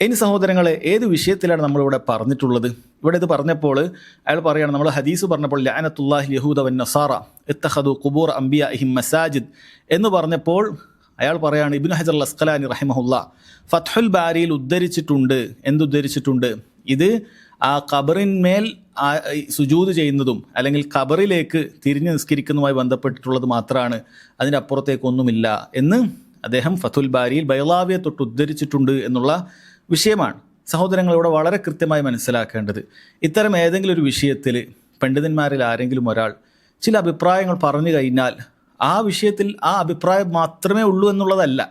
ഇനി സഹോദരങ്ങളെ, ഏത് വിഷയത്തിലാണ് നമ്മളിവിടെ പറഞ്ഞിട്ടുള്ളത്? ഇവിടെ ഇത് പറഞ്ഞപ്പോൾ അയാൾ പറയുകയാണ്, നമ്മൾ ഹദീസ് പറഞ്ഞപ്പോൾ ലഅനത്തുല്ലാഹി യഹൂദ വൻ നസാറ ഇത്തഖദു ഖുബൂർ അംബിയാഇഹിം മസാജിദ് എന്ന് പറഞ്ഞപ്പോൾ അയാൾ പറയാണ്, ഇബ്നു ഹജർ അൽ അസ്ഖലാനി റഹിമഹുല്ലാ ഫത്ഹുൽ ബാരിയിൽ ഉദ്ധരിച്ചിട്ടുണ്ട്. എന്തുദ്ധരിച്ചിട്ടുണ്ട്? ഇത് ആ ഖബറിന്മേൽ സുജൂദ് ചെയ്യുന്നതും അല്ലെങ്കിൽ ഖബറിലേക്ക് തിരിഞ്ഞ് നിസ്കരിക്കുന്നതുമായി ബന്ധപ്പെട്ടിട്ടുള്ളത് മാത്രമാണ്, അതിൻ്റെ അപ്പുറത്തേക്കൊന്നുമില്ല എന്ന് അദ്ദേഹം ഫത്ഹുൽ ബാരിയിൽ ബൈളാവിയെ തൊട്ട് ഉദ്ധരിച്ചിട്ടുണ്ട് എന്നുള്ള വിഷയമാണ്. സഹോദരങ്ങളിവിടെ വളരെ കൃത്യമായി മനസ്സിലാക്കേണ്ടത്, ഇത്തരം ഏതെങ്കിലും ഒരു വിഷയത്തിൽ പണ്ഡിതന്മാരിൽ ആരെങ്കിലും ഒരാൾ ചില അഭിപ്രായങ്ങൾ പറഞ്ഞു കഴിഞ്ഞാൽ ആ വിഷയത്തിൽ ആ അഭിപ്രായം മാത്രമേ ഉള്ളൂ എന്നുള്ളതല്ല.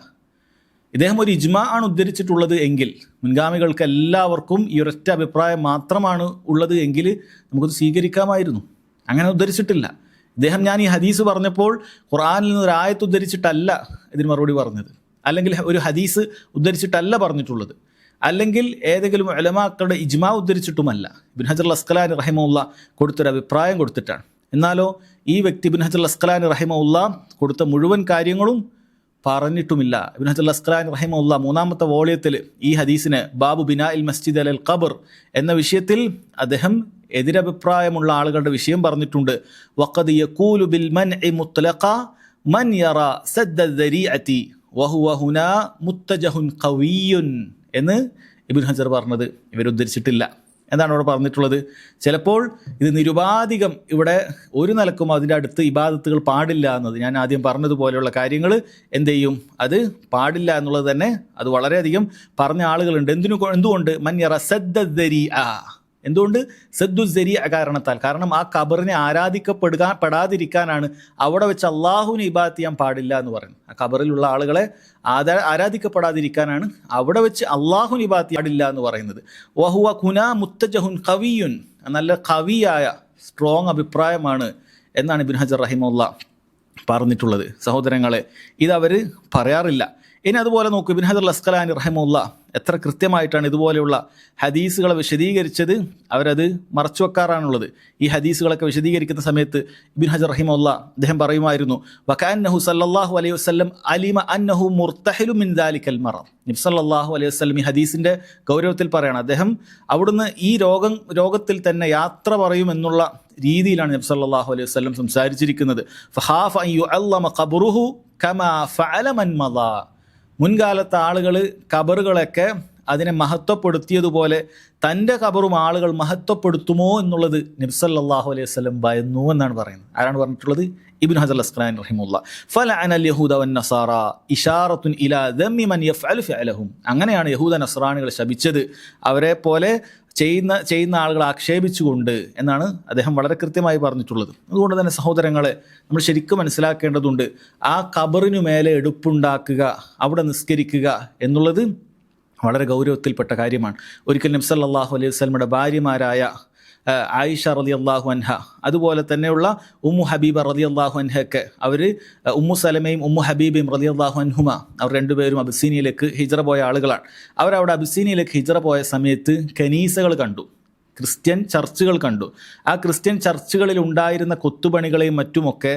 ഇദ്ദേഹം ഒരു ഇജ്മാ ആണ് ഉദ്ധരിച്ചിട്ടുള്ളത് എങ്കിൽ, മുൻഗാമികൾക്ക് എല്ലാവർക്കും ഈ ഒരൊറ്റ അഭിപ്രായം മാത്രമാണ് ഉള്ളത് എങ്കിൽ നമുക്കത് സ്വീകരിക്കാമായിരുന്നു. അങ്ങനെ ഉദ്ധരിച്ചിട്ടില്ല ഇദ്ദേഹം. ഞാൻ ഈ ഹദീസ് പറഞ്ഞപ്പോൾ ഖുർആനിൽ നിന്ന് ഒരു ആയത്ത് ഉദ്ധരിച്ചിട്ടല്ല ഇതിന് മറുപടി പറഞ്ഞത്, അല്ലെങ്കിൽ ഒരു ഹദീസ് ഉദ്ധരിച്ചിട്ടല്ല പറഞ്ഞിട്ടുള്ളത്, അല്ലെങ്കിൽ ഏതെങ്കിലും ഉലമാക്കളുടെ ഇജ്മാ ഉദ്ധരിച്ചിട്ടുമല്ല. ഇബ്നു ഹജർ അൽ അസ്ഖലാനി റഹിമഹുല്ലാ കൊടുത്തൊരു അഭിപ്രായം കൊടുത്തിട്ടാണ്. എന്നാലോ ഈ വ്യക്തി ഇബ്നു ഹജർ അൽ അസ്ഖലാനി റഹിമഹുല്ലാ കൊടുത്ത മുഴുവൻ കാര്യങ്ങളും പറഞ്ഞിട്ടുമില്ല. ഇബ്നു ഹജർ അൽ അസ്ഖലാനി റഹിമഹുല്ലാ 3-ാമത്തെ വോളിയത്തിൽ ഈ ഹദീസിന് ബാബു ബിനാഇൽ മസ്ജിദ് അലൽ ഖബർ എന്ന വിഷയത്തിൽ അദ്ദേഹം എതിരഭിപ്രായമുള്ള ആളുകളുടെ വിഷയം പറഞ്ഞിട്ടുണ്ട്. വഖദ് യഖൂലു ബിൽ മൻഇ മുത്ലഖ മൻ യറ സദ്ദ ദരീഅതി വഹുവ ഹുനാ മുത്തജഹുൻ ഖവിയ്യുൻ എന്ന് ഇബ്നു ഹജർ പറഞ്ഞത് ഇവരുദ്ധരിച്ചിട്ടില്ല. എന്താണ് ഇവിടെ പറഞ്ഞിട്ടുള്ളത്? ചിലപ്പോൾ ഇത് നിരുപാധികം ഇവിടെ ഒരു നിലക്കും അതിൻ്റെ അടുത്ത് ഇബാദത്തുകൾ പാടില്ല എന്നത്, ഞാൻ ആദ്യം പറഞ്ഞതുപോലെയുള്ള കാര്യങ്ങൾ എന്ത് ചെയ്യും, അത് പാടില്ല എന്നുള്ളത് തന്നെ അത് വളരെയധികം പറഞ്ഞ ആളുകളുണ്ട്. എന്തുകൊണ്ട്? മൻ യറ സദ്ദ ദരീഅ, എന്തുകൊണ്ട്? സദ്ദു ദരീഅ കാരണത്താൽ. കാരണം ആ ഖബറിനെ ആരാധിക്കപ്പെടാതിരിക്കാനാണ് അവിടെ വെച്ച് അള്ളാഹുവിനെ ഇബാദത്ത് ചെയ്യാൻ പാടില്ല എന്ന് പറയുന്നത്. ആ ഖബറിലുള്ള ആളുകളെ ആരാധിക്കപ്പെടാതിരിക്കാനാണ് അവിടെ വെച്ച് അള്ളാഹുവിനെ ഇബാദത്ത് പാടില്ല എന്ന് പറയുന്നത്. വഹുവ ഖുനാ മുത്തജഹുൻ ഖവിയുൻ, നല്ല ഖവിയായ സ്ട്രോങ് അഭിപ്രായമാണ് എന്നാണ് ഇബ്നു ഹജർ റഹിമഹുല്ലാ പറഞ്ഞിട്ടുള്ളത്. സഹോദരങ്ങളെ, ഇതവർ പറയാറില്ല. ഇനി അതുപോലെ നോക്കൂ, ഇബ്നു ഹജർ അൽ അസ്ഖലാനി റഹിമഹുല്ലാ എത്ര കൃത്യമായിട്ടാണ് ഇതുപോലെയുള്ള ഹദീസുകളെ വിശദീകരിച്ചത്. അവരത് മറച്ചു വെക്കാറാണുള്ളത്. ഈ ഹദീസുകളൊക്കെ വിശദീകരിക്കുന്ന സമയത്ത് ഇബ്നു ഹജർ റഹിമഹുല്ലാ അദ്ദേഹം പറയുമായിരുന്നു, വകഅന്നഹു സല്ലല്ലാഹു അലൈഹി വസല്ലം അലിമ അന്നഹു മുർതഹിലു മിൻ ദാലിക്കൽ മറദ്. നബി സല്ലല്ലാഹു അലൈഹി വസല്ലം ഈ ഹദീസിന്റെ ഗൗരവത്തിൽ പറയണം, അദ്ദേഹം അവിടുന്ന് ഈ രോഗത്തിൽ തന്നെ യാത്ര പറയും എന്നുള്ള രീതിയിലാണ് നബി സല്ലല്ലാഹു അലൈഹി വസല്ലം സംസാരിച്ചിരിക്കുന്നത്. ഫഖാഫ അൻ യുഅല്ലമ ഖബ്റുഹു കമാ ഫഅല മൻ മദാ. മുൻകാലത്തെ ആളുകൾ ഖബറുകളൊക്കെ അതിനെ മഹത്വപ്പെടുത്തിയതുപോലെ തൻ്റെ ഖബറും ആളുകൾ മഹത്വപ്പെടുത്തുമോ എന്നുള്ളത് നബി സല്ലല്ലാഹു അലൈഹി വസല്ലം ഭയന്നു എന്നാണ് പറയുന്നത്. ആരാണ് പറഞ്ഞിട്ടുള്ളത്? ഇബ്നു ഹജർ അൽ അസ്ഖലാനി റഹിമഹുല്ലാ. ഫലഅന അൽ യഹൂദ വൻ നസാറ ഇശാറത്തുൻ ഇലാ ദമ്മി മൻ യഫ്അലു ഫഅലഹും. അങ്ങനെയാണ് യഹൂദ നസ്രാണികളെ ശപിച്ചത്, അവരെ പോലെ ചെയ്യുന്ന ആളുകളെ ആക്ഷേപിച്ചുകൊണ്ട് എന്നാണ് അദ്ദേഹം വളരെ കൃത്യമായി പറഞ്ഞിട്ടുള്ളത്. അതുകൊണ്ട് തന്നെ സഹോദരങ്ങളെ, നമ്മൾ ശരിക്കും മനസ്സിലാക്കേണ്ടതുണ്ട്, ആ ഖബറിനു മേലെ എടുപ്പുണ്ടാക്കുക, അവിടെ നിസ്കരിക്കുക എന്നുള്ളത് വളരെ ഗൗരവത്തിൽപ്പെട്ട കാര്യമാണ്. ഒരിക്കൽ നബി സല്ലല്ലാഹു അലൈഹി വസല്ലമയുടെ ഭാര്യമാരായ ആയിഷ റളിയല്ലാഹു അൻഹ, അതുപോലെ തന്നെയുള്ള ഉമ്മു ഹബീബ റളിയല്ലാഹു അൻഹയൊക്കെ, അവർ ഉമ്മു സലമയും ഉമ്മു ഹബീബയും റളിയല്ലാഹു അൻഹുമ, അവർ രണ്ടുപേരും അബിസീനിയയിലേക്ക് ഹിജ്റ പോയ ആളുകളാണ്. അവരവിടെ അബിസീനിയയിലേക്ക് ഹിജ്റ പോയ സമയത്ത് കനീസകൾ കണ്ടു, ക്രിസ്ത്യൻ ചർച്ചുകൾ കണ്ടു. ആ ക്രിസ്ത്യൻ ചർച്ചുകളിൽ ഉണ്ടായിരുന്ന കൊത്തുപണികളെയും മറ്റുമൊക്കെ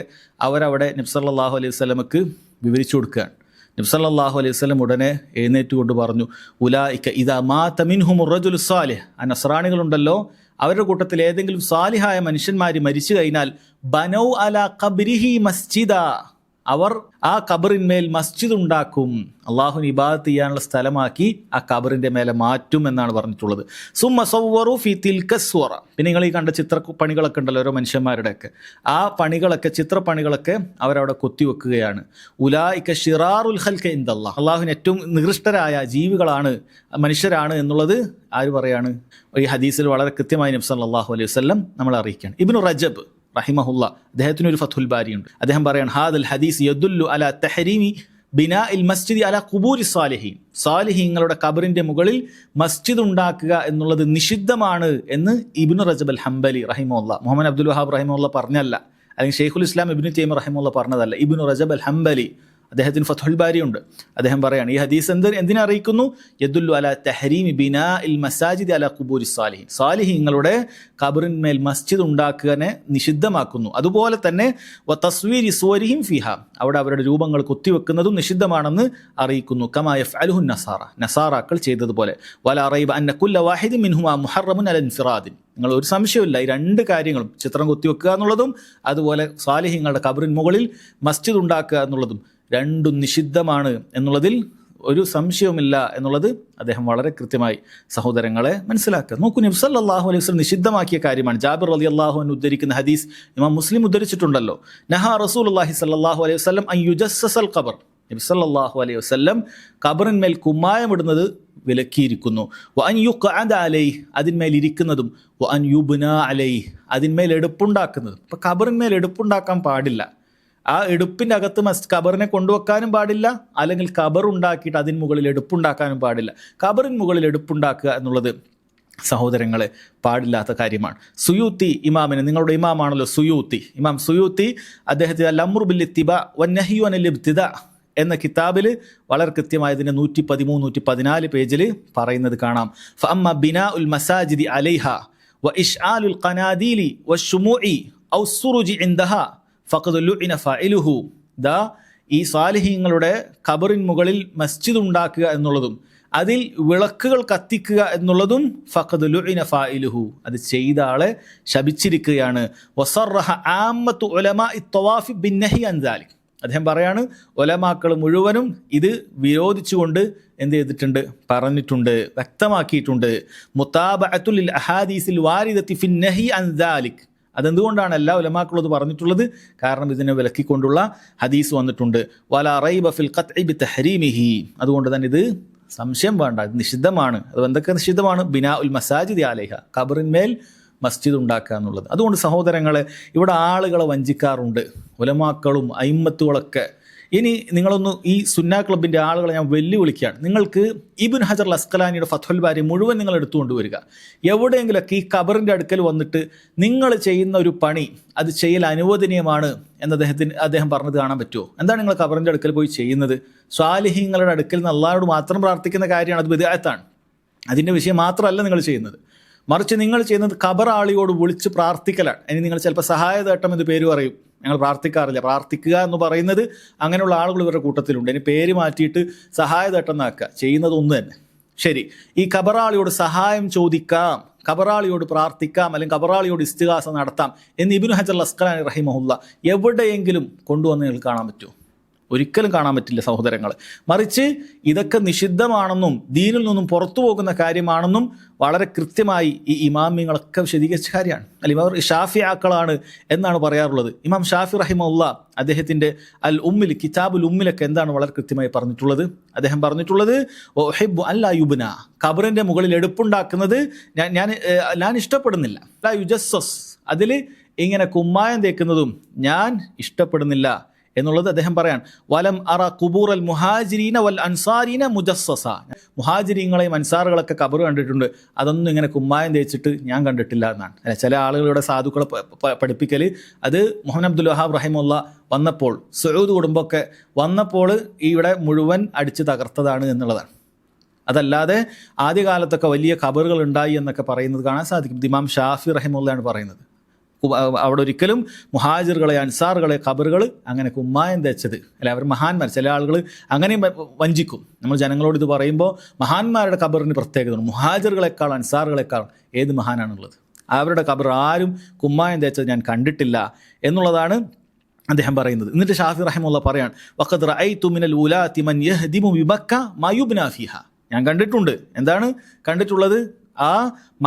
അവരവിടെ നബി സല്ലല്ലാഹു അലൈഹി വസല്ലമക്ക് വിവരിച്ചു കൊടുക്കുകയാണ്. നബി സല്ലല്ലാഹു അലൈഹി വസല്ലം ഉടനെ എഴുന്നേറ്റുകൊണ്ട് പറഞ്ഞു, ഉലായിക ഇദാ മാത മിൻഹുമുർ റജുലു സാലിഹ്. ആ നസ്രാണികളുണ്ടല്ലോ, അവരുടെ കൂട്ടത്തിൽ ഏതെങ്കിലും സാലിഹായ മനുഷ്യന്മാർ മരിച്ചു കഴിഞ്ഞാൽ ബനൗ അലാ ഖബ്രിഹി മസ്ജിദ, അവർ ആ ഖബറിന്മേൽ മസ്ജിദ് ഉണ്ടാക്കും, അള്ളാഹുവിന് ഇബാദത്ത് ചെയ്യാനുള്ള സ്ഥലമാക്കി ആ ഖബറിന്റെ മേലെ മാറ്റും എന്നാണ് പറഞ്ഞിട്ടുള്ളത്. സുമ്മ സവ്വറു ഫി തിൽക സ്വറ. പിന്നെ നിങ്ങൾ ഈ കണ്ട ചിത്രപ്പണികളൊക്കെ ഉണ്ടല്ലോ ഓരോ മനുഷ്യന്മാരുടെയൊക്കെ, ആ പണികളൊക്കെ, ചിത്രപ്പണികളൊക്കെ അവരവിടെ കൊത്തിവെക്കുകയാണ്. ഉലായിക ഷിറാറുൽ ഖൽഖി ഇൻദല്ലാഹ്. അള്ളാഹുവിന് ഏറ്റവും നികൃഷ്ടരായ ജീവികളാണ്, മനുഷ്യരാണ് എന്നുള്ളത് ആര് പറയാണ്? ഈ ഹദീസിൽ വളരെ കൃത്യമായി നബി സല്ലല്ലാഹു അലൈഹി വസല്ലം നമ്മളെ അറിയിക്കുകയാണ്. ഇബ്നു റജബ് റഹിമഹുല്ലാ അദ്ദേഹത്തിന് ഒരു ഫത്ഹുൽ ബാരിയുണ്ട്. അദ്ദേഹം പറയാണ്, ഹാദൽ ഹദീസ് യദുല്ലു അലാ തഹരീമി ബിനാഇൽ മസ്ജിദി അലാ ഖുബൂരി സാലിഹീൻ. സാലിഹീങ്ങളുടെ ഖബറിന്റെ മുകളിൽ മസ്ജിദ് ഉണ്ടാക്കുക എന്നുള്ളത് നിഷിദ്ധമാണ് എന്ന് ഇബ്നു റജബ് അൽ ഹംബലി റഹിമഹുല്ലാ, മുഹമ്മദ് അബ്ദുൽ വഹാബ് റഹിമഹുല്ലാ പറഞ്ഞല്ല, അല്ലെങ്കിൽ ഷെയ്ഖുൽ ഇസ്ലാം ഇബ്നു തൈമിയ്യ റഹിമഹുല്ലാ പറഞ്ഞതല്ല. ഇബ്നു റജബ് അൽ ഹംബലി അദ്ദേഹത്തിന് ഫത്ഹുൽ ബാരി ഉണ്ട്. അദ്ദേഹം പറയാണ് ഈ ഹദീസ് എന്തിനെ അറിയിക്കുന്നു? യദുല്ലു അലാ തഹരീമി ബിനാഇൽ മസാജിദി അലാ ഖുബൂരി സാലിഹീൻ, സാലിഹീങ്ങളുടെ ഖബറിന്മേൽ മസ്ജിദ് ഉണ്ടാക്കുകനെ നിഷിദ്ധമാക്കുന്നു. അതുപോലെ തന്നെ വ തസ്വീരി സുവരിഹിം ഫിഹ, അവിടെ അവരുടെ രൂപങ്ങൾ കുത്തിവെക്കുന്നതും നിഷിദ്ധമാണെന്ന് അറിയിക്കുന്നു. കമാ യഫ്അലുഹു നസാറ, നസാറാക്കൾ ചെയ്തതുപോലെ. വലാ റൈബ അന്ന കുല്ല വാഹിദിൻ മിൻഹുമാ മുഹറമുൻ അല ഇൻഫിറാദിൻ, നിങ്ങൾ ഒരു സംശയമില്ല ഈ രണ്ട് കാര്യങ്ങളും, ചിത്രം കുത്തിവെക്കുക എന്നുള്ളതും അതുപോലെ സാലിഹീങ്ങളുടെ ഖബറിന് മുകളിൽ മസ്ജിദ് ഉണ്ടാക്കുക എന്നുള്ളതും രണ്ടും നിഷിദ്ധമാണ് എന്നുള്ളതിൽ ഒരു സംശയവുമില്ല എന്നുള്ളത് അദ്ദേഹം വളരെ കൃത്യമായി സഹോദരങ്ങളെ മനസ്സിലാക്കുക. നോക്കൂ, നബി സല്ലല്ലാഹു അലൈഹി വസല്ലം നിഷിദ്ധമാക്കിയ കാര്യമാണ്. ജാബിർ റളിയല്ലാഹു അൻഹു ഉദ്ധരിക്കുന്ന ഹദീസ് ഇമാം മുസ്ലിം ഉദ്ധരിച്ചിട്ടുണ്ടല്ലോ. നഹാ റസൂലുള്ളാഹി സല്ലല്ലാഹു അലൈഹി വസല്ലം അൻ യുജസ്സസൽ ഖബർ, നബി സല്ലല്ലാഹു അലൈഹി വസല്ലം ഖബറിന്മേൽ കുമ്മായമിടുന്നത് വിലക്കിയിരിക്കുന്നു. വ അൻ യുഖഅദ അലൈഹി, അതിന്മേൽ ഇരിക്കുന്നതും, വ അൻ യുബ്ന അലൈഹി, അതിന്മേൽ എടുപ്പുണ്ടാക്കുന്നതും. അപ്പോൾ ഖബറിന്മേൽ എടുപ്പുണ്ടാക്കാൻ പാടില്ല. ആ എടുപ്പിൻ്റെ അകത്ത് ഖബറിനെ കൊണ്ടുവെക്കാനും പാടില്ല, അല്ലെങ്കിൽ ഖബർ ഉണ്ടാക്കിയിട്ട് അതിന് മുകളിൽ എടുപ്പുണ്ടാക്കാനും പാടില്ല. ഖബറിന് മുകളിൽ എടുപ്പുണ്ടാക്കുക എന്നുള്ളത് സഹോദരങ്ങളെ പാടില്ലാത്ത കാര്യമാണ്. സുയൂത്തി ഇമാമിന്, നിങ്ങളുടെ ഇമാമാണല്ലോ സുയൂത്തി, ഇമാം സുയൂത്തി അദ്ദേഹത്തെ അൽ അംറു ബിൽ ഇത്തിബാ വന്നഹ്യു അനിൽ ഇബ്തിദാ എന്ന കിതാബിൽ വളരെ കൃത്യമായതിന് 113-114 പേജിൽ പറയുന്നത് കാണാം. ഫഅമ്മ ബിനാഉൽ മസാജിദി അലൈഹ വ ഇശ്ആലുൽ ഖനാദീലി വശുമൂഇ ഔ സുറുജി ഇൻദഹ ഫഖദ് ലുഇന ഫാഇലുഹു, ദാ ഈ സാലിഹീങ്ങളുടെ ഖബറിൻ മുകളിൽ മസ്ജിദ് ഉണ്ടാക്കുക എന്നുള്ളതും അതിൽ വിളക്കുകൾ കത്തിക്കുക എന്നുള്ളതും ഫഖദ് ലുഇന ഫാഇലുഹു, അത് ചെയ്ത ആളെ ശപിച്ചിരിക്കുകയാണ്. വസറഹ ആമ്മത്തു ഉലമാഇ ത്വവാഫി ബിന്നഹി അൻ ദാലിക്, അദ്ദേഹം പറയാണ് ഉലമാക്കൾ മുഴുവനും ഇത് വിരോധിച്ചുകൊണ്ട് എന്ത് ചെയ്തിട്ടുണ്ട്, പറഞ്ഞിട്ടുണ്ട്, വ്യക്തമാക്കിയിട്ടുണ്ട്. മുതാബഅത്തുൽ ലിൽ അഹാദീസിൽ വാരിദത്തി ഫിൻ നഹി അൻ ദാലിക്, അതെന്തുകൊണ്ടാണ് എല്ലാ ഉലമാക്കളും അത് പറഞ്ഞിട്ടുള്ളത്? കാരണം ഇതിനെ വിലക്കിക്കൊണ്ടുള്ള ഹദീസ് വന്നിട്ടുണ്ട്. വലാ റൈബ ഫിൽ ഖത്ഇ ബിതഹരീമിഹി, അതുകൊണ്ട് തന്നെ ഇത് സംശയം വേണ്ട, ഇത് നിഷിദ്ധമാണ്. അത് എന്തൊക്കെ നിഷിദ്ധമാണ്? ബിനാഉൽ മസാജിദി അലൈഹ, ഖബറിന്മേൽ മസ്ജിദ് ഉണ്ടാക്കുക എന്നുള്ളത്. അതുകൊണ്ട് സഹോദരങ്ങളെ, ഇവിടെ ആളുകളെ വഞ്ചിക്കാറുണ്ട് ഉലമാക്കളും അയിമ്മത്തുകളൊക്കെ. ഇനി നിങ്ങളൊന്ന് ഈ സുന്ന ക്ലബിൻ്റെ ആളുകളെ ഞാൻ വെല്ലുവിളിക്കുകയാണ്. നിങ്ങൾക്ക് ഇബ്നു ഹജർ അൽ അസ്ഖലാനിയുടെ ഫത്ഹുൽ ബാരി മുഴുവൻ നിങ്ങൾ എടുത്തുകൊണ്ട് വരിക. എവിടെയെങ്കിലൊക്കെ ഈ ഖബറിൻ്റെ അടുക്കൽ വന്നിട്ട് നിങ്ങൾ ചെയ്യുന്ന ഒരു പണി അത് ചെയ്യൽ അനുവദനീയമാണ് എന്ന് അദ്ദേഹം പറഞ്ഞത് കാണാൻ പറ്റുമോ? എന്താണ് നിങ്ങൾ ഖബറിൻ്റെ അടുക്കൽ പോയി ചെയ്യുന്നത്? സ്വാലിഹീങ്ങളുടെ അടുക്കൽ നിന്ന് അള്ളാഹുവോട് മാത്രം പ്രാർത്ഥിക്കുന്ന കാര്യമാണ്, അത് ബിദ്അത്താണ്. അതിൻ്റെ വിഷയം മാത്രമല്ല നിങ്ങൾ ചെയ്യുന്നത്, മറിച്ച് നിങ്ങൾ ചെയ്യുന്നത് ഖബർ ആളിയോട് വിളിച്ച് പ്രാർത്ഥിക്കലാണ്. ഇനി നിങ്ങൾ ചിലപ്പോൾ സഹായതേട്ടം എന്ന് പേര് പറയും, ഞങ്ങൾ പ്രാർത്ഥിക്കാറില്ല. പ്രാർത്ഥിക്കുക എന്ന് പറയുന്നത് അങ്ങനെയുള്ള ആളുകൾ ഇവരുടെ കൂട്ടത്തിലുണ്ട്. ഇനി പേര് മാറ്റിയിട്ട് സഹായതേട്ടം എന്നാക്കുക, ചെയ്യുന്നത് ഒന്ന് തന്നെ. ശരി, ഈ ഖബറാളിയോട് സഹായം ചോദിക്കാം, ഖബറാളിയോട് പ്രാർത്ഥിക്കാം, അല്ലെങ്കിൽ ഖബറാളിയോട് ഇസ്തിഗാസ നടത്താം എന്ന് ഇബ്നു ഹജർ അൽ അസ്ഖലാനി റഹിമഹുല്ല എവിടെയെങ്കിലും കൊണ്ടുവന്ന് നിങ്ങൾക്ക് കാണാൻ പറ്റുമോ? ഒരിക്കലും കാണാൻ പറ്റില്ല സഹോദരങ്ങൾ. മറിച്ച് ഇതൊക്കെ നിഷിദ്ധമാണെന്നും ദീനിൽ നിന്നും പുറത്തു പോകുന്ന കാര്യമാണെന്നും വളരെ കൃത്യമായി ഈ ഇമാമിങ്ങളൊക്കെ വിശദീകരിച്ച കാര്യമാണ്. അല്ലെങ്കിൽ അവർ ഷാഫി ആക്കളാണ് എന്നാണ് പറയാറുള്ളത്. ഇമാം ഷാഫി റഹിമഹുല്ല അദ്ദേഹത്തിൻ്റെ അൽ ഉമ്മിൽ, കിതാബുൽ ഉമ്മിലൊക്കെ എന്താണ് വളരെ കൃത്യമായി പറഞ്ഞിട്ടുള്ളത്? അദ്ദേഹം പറഞ്ഞിട്ടുള്ളത് ഒഹിബ്ബു അല്ലാ യുബ്ന, ഖബറിൻ്റെ മുകളിൽ എടുപ്പുണ്ടാക്കുന്നത് ഞാൻ ഇഷ്ടപ്പെടുന്നില്ല. ലാ യുജസ്സസ്, അതിൽ ഇങ്ങനെ കുമ്മായം തേക്കുന്നതും ഞാൻ ഇഷ്ടപ്പെടുന്നില്ല എന്നുള്ളത് അദ്ദേഹം പറയാൻ. വലം അറ ഖുബൂർ അൽ മുഹാജിരീന വൽ അൻസാരീന മുജസ്സസ, മുഹാജിരീങ്ങളെയും അൻസാറുകളൊക്കെ ഖബർ കണ്ടിട്ടുണ്ട്, അതൊന്നും ഇങ്ങനെ കുമ്മായം തേച്ചിട്ട് ഞാൻ കണ്ടിട്ടില്ല എന്നാണ്. അല്ലെ, ചില ആളുകളുടെ സാധുക്കളെ പഠിപ്പിക്കൽ അത് മുഹമ്മദ് അബ്ദുൽ വഹാബ് റഹിമുള്ള വന്നപ്പോൾ, സഊദ് കുടുംബമൊക്കെ വന്നപ്പോൾ ഇവിടെ മുഴുവൻ അടിച്ച് തകർത്തതാണ് എന്നുള്ളതാണ്. അതല്ലാതെ ആദ്യകാലത്തൊക്കെ വലിയ ഖബറുകൾ ഉണ്ടായി എന്നൊക്കെ പറയുന്നത് കാണാൻ സാധിക്കും. ഇമാം ഷാഫി റഹിമുള്ളയാണ് പറയുന്നത്. അവിടെ ഒരിക്കലും മുഹാജിറുകളെ അൻസാറുകളെ ഖബറുകൾ അങ്ങനെ കുമ്മായം തേച്ചത് അല്ലെ, അവർ മഹാന്മാർ, ചില ആളുകൾ അങ്ങനെയും വഞ്ചിക്കും. നമ്മൾ ജനങ്ങളോട് ഇത് പറയുമ്പോൾ മഹാന്മാരുടെ ഖബറിന് പ്രത്യേകത, മുഹാജിറുകളെക്കാൾ അൻസാറുകളെക്കാൾ ഏത് മഹാനാണുള്ളത്? അവരുടെ ഖബർ ആരും കുമ്മായം തേച്ചത് ഞാൻ കണ്ടിട്ടില്ല എന്നുള്ളതാണ് അദ്ദേഹം പറയുന്നത്. എന്നിട്ട് ഷാഫി റഹിമുള്ള പറയാണ്, വഖദ് റഅയ്തു മിനൽ ഉലാതി മൻ യഹ്ദിമു ബിമക്ക മാ യുബ്നാ ഫീഹ, ഞാൻ കണ്ടിട്ടുണ്ട്. എന്താണ് കണ്ടിട്ടുള്ളത്? ആ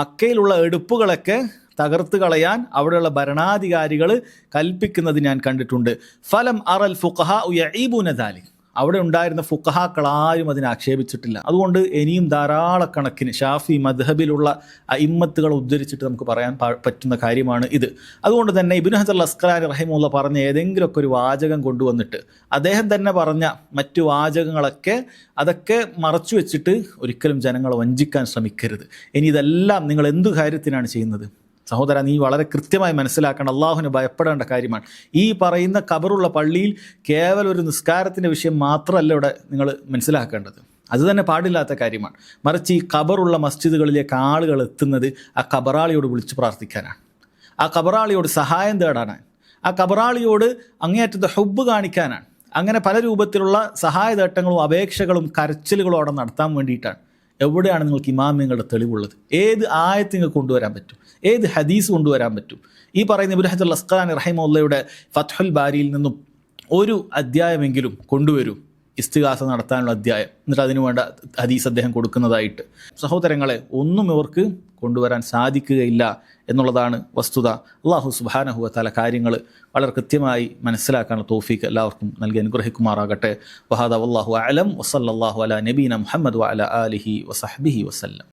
മക്കയിലുള്ള എടുപ്പുകളൊക്കെ തകർത്ത് കളയാൻ അവിടെയുള്ള ഭരണാധികാരികൾ കൽപ്പിക്കുന്നത് ഞാൻ കണ്ടിട്ടുണ്ട്. ഫലം അറൽ ഫുഖഹാ യഈബുന ദാലിക്, അവിടെ ഉണ്ടായിരുന്ന ഫുഖഹാക്കൾ ആരും അതിനെ ആക്ഷേപിച്ചിട്ടില്ല. അതുകൊണ്ട് ഇനിയും ധാരാളക്കണക്കിന് ഷാഫി മദ്ഹബിലുള്ള അയിമ്മത്തുകൾ ഉദ്ധരിച്ചിട്ട് നമുക്ക് പറയാൻ പറ്റുന്ന കാര്യമാണ് ഇത്. അതുകൊണ്ട് തന്നെ ഇബ്നു ഹജർ അൽ അസ്ഖലാനി റഹിമഹുള്ള പറഞ്ഞ ഏതെങ്കിലുമൊക്കെ ഒരു വാചകം കൊണ്ടുവന്നിട്ട് അദ്ദേഹം തന്നെ പറഞ്ഞ മറ്റു വാചകങ്ങളൊക്കെ അതൊക്കെ മറച്ചു വെച്ചിട്ട് ഒരിക്കലും ജനങ്ങളെ വഞ്ചിക്കാൻ ശ്രമിക്കരുത്. ഇനി ഇതെല്ലാം നിങ്ങൾ എന്തു കാര്യത്തിനാണ് ചെയ്യുന്നത്? സഹോദര, നീ വളരെ കൃത്യമായി മനസ്സിലാക്കേണ്ട, അള്ളാഹുവിനെ ഭയപ്പെടേണ്ട കാര്യമാണ്. ഈ പറയുന്ന ഖബറുള്ള പള്ളിയിൽ കേവലം ഒരു നിസ്കാരത്തിൻ്റെ വിഷയം മാത്രമല്ല ഇവിടെ നിങ്ങൾ മനസ്സിലാക്കേണ്ടത്. അത് തന്നെ പാടില്ലാത്ത കാര്യമാണ്. മറിച്ച് ഈ ഖബറുള്ള മസ്ജിദുകളിലേക്ക് ആളുകൾ എത്തുന്നത് ആ ഖബറാളിയോട് വിളിച്ച് പ്രാർത്ഥിക്കാനാണ്, ആ ഖബറാളിയോട് സഹായം തേടാനാണ്, ആ ഖബറാളിയോട് അങ്ങേയറ്റത്തെ ഹുബ്ബ് കാണിക്കാനാണ്. അങ്ങനെ പല രൂപത്തിലുള്ള സഹായതേട്ടങ്ങളും അപേക്ഷകളും കരച്ചിലുകളും അവിടെ നടത്താൻ വേണ്ടിയിട്ടാണ്. എവിടെയാണ് നിങ്ങൾക്ക് ഇമാമിങ്ങളുടെ തെളിവുള്ളത്? ഏത് ആയത്ത് നിങ്ങൾക്ക് കൊണ്ടുവരാൻ പറ്റും? ഏത് ഹദീസ് കൊണ്ടുവരാൻ പറ്റും? ഈ പറയുന്ന ഇബ്നു ഹജർ അസ്ഖലാനി റഹിമഹുള്ളയുടെ ഫത്ഹുൽ ബാരിയിൽ നിന്നും ഒരു അധ്യായമെങ്കിലും കൊണ്ടുവരൂ, ഇസ്തിഗാസ നടത്താനുള്ള അധ്യായം, എന്നിട്ട് അതിനു വേണ്ട ഹദീസ് അദ്ദേഹം കൊടുക്കുന്നതായിട്ട്. സഹോദരങ്ങളെ, ഒന്നും ഇവർക്ക് കൊണ്ടുവരാൻ സാധിക്കുകയില്ല എന്നുള്ളതാണ് വസ്തുത. അല്ലാഹു സുബ്ഹാനഹു വ തആല കാര്യങ്ങൾ വളരെ കൃത്യമായി മനസ്സിലാക്കാനുള്ള തൗഫീഖ് എല്ലാവർക്കും നൽകി അനുഗ്രഹിക്കുമാറാകട്ടെ. വഹാദ വല്ലാഹു അഅലം വസല്ലല്ലാഹു അലാ നബീന മുഹമ്മദ് വഅലാ ആലിഹി വസഹ്ബിഹി വസല്ലം.